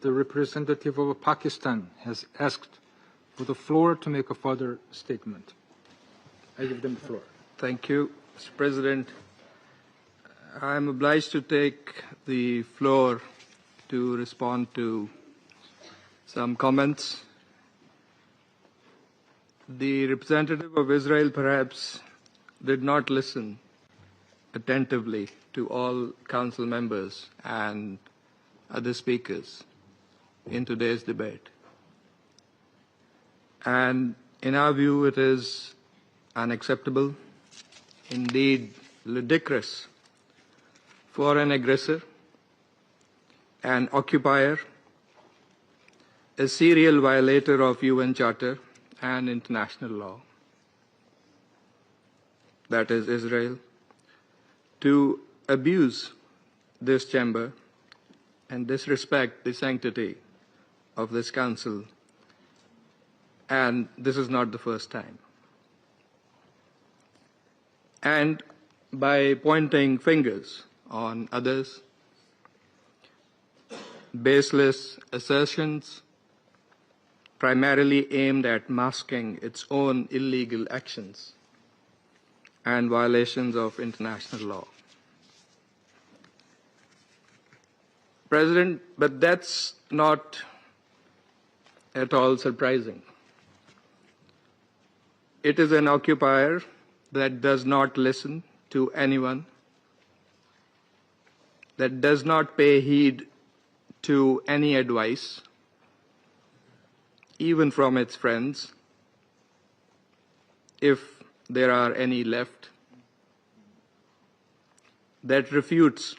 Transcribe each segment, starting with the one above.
the representative of Pakistan has asked for the floor to make a further statement. I give them the floor. Thank you, Mr. President. I am obliged to take the floor to respond to some comments. The representative of Israel perhaps did not listen attentively to all council members and other speakers in today's debate. And in our view, it is unacceptable, indeed ludicrous, for an aggressor, an occupier, a serial violator of UN Charter and international law, that is Israel, to abuse this chamber and disrespect the sanctity of this council. And this is not the first time. And by pointing fingers on others, baseless assertions primarily aimed at masking its own illegal actions and violations of international law. President, but that's not at all surprising. It is an occupier that does not listen to anyone, that does not pay heed to any advice, even from its friends, if there are any left, that refutes,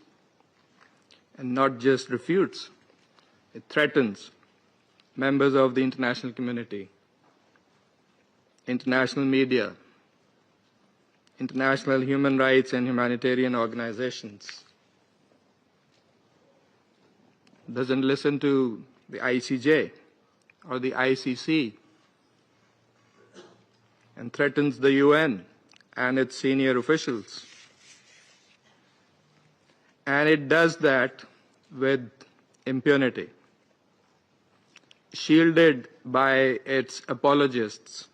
and not just refutes, it threatens members of the international community, international media, international human rights and humanitarian organizations, doesn't listen to the ICJ or the ICC, and threatens the UN and its senior officials. And it does that with impunity, shielded by its apologists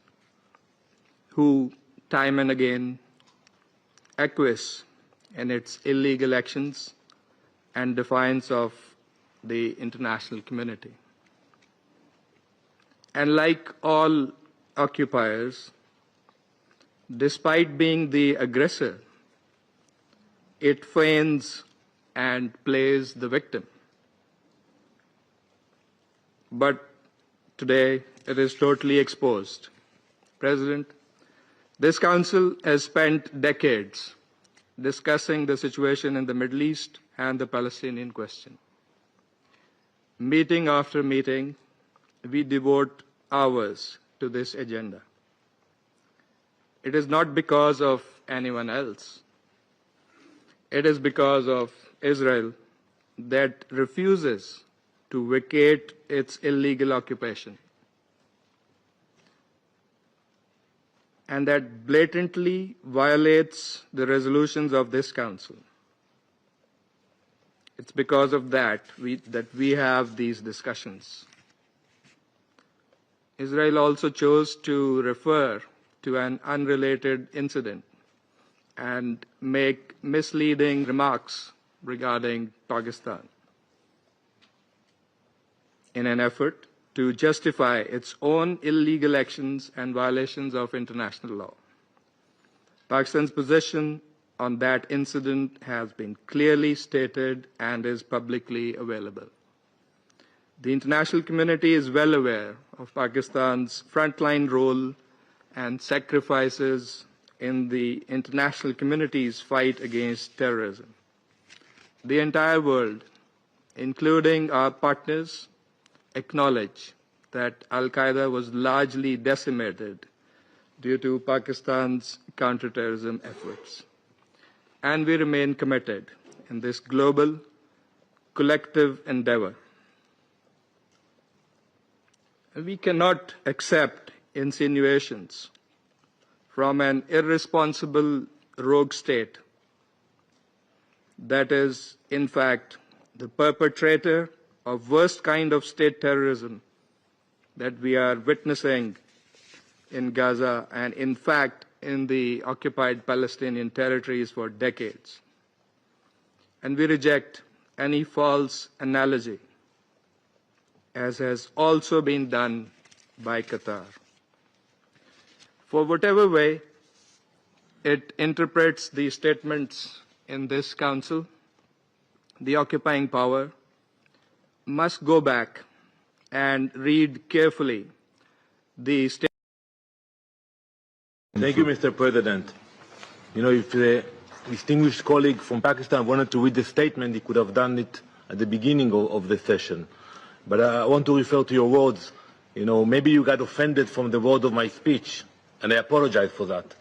who time and again acquiesce in its illegal actions and defiance of the international community. And like all occupiers, despite being the aggressor, it feigns and plays the victim. But today it is totally exposed. President, this Council has spent decades discussing the situation in the Middle East and the Palestinian question. Meeting after meeting, we devote hours to this agenda. It is not because of anyone else. It is because of Israel that refuses to vacate its illegal occupation, and that blatantly violates the resolutions of this Council. It's because of that we have these discussions. Israel also chose to refer to an unrelated incident and make misleading remarks regarding Pakistan in an effort to justify its own illegal actions and violations of international law. Pakistan's position on that incident has been clearly stated and is publicly available. The international community is well aware of Pakistan's frontline role and sacrifices in the international community's fight against terrorism. The entire world, including our partners, acknowledge that Al-Qaeda was largely decimated due to Pakistan's counterterrorism efforts. And we remain committed in this global, collective endeavor. We cannot accept insinuations from an irresponsible rogue state that is, in fact, the perpetrator of worst kind of state terrorism that we are witnessing in Gaza and, in fact, in the occupied Palestinian territories for decades. And we reject any false analogy, as has also been done by Qatar. For whatever way it interprets the statements in this Council, the occupying power must go back and read carefully the statement. Thank you, Mr. President. You know, if the distinguished colleague from Pakistan wanted to read the statement, he could have done it at the beginning of the session. But I want to refer to your words. You know, maybe you got offended from the word of my speech, and I apologize for that.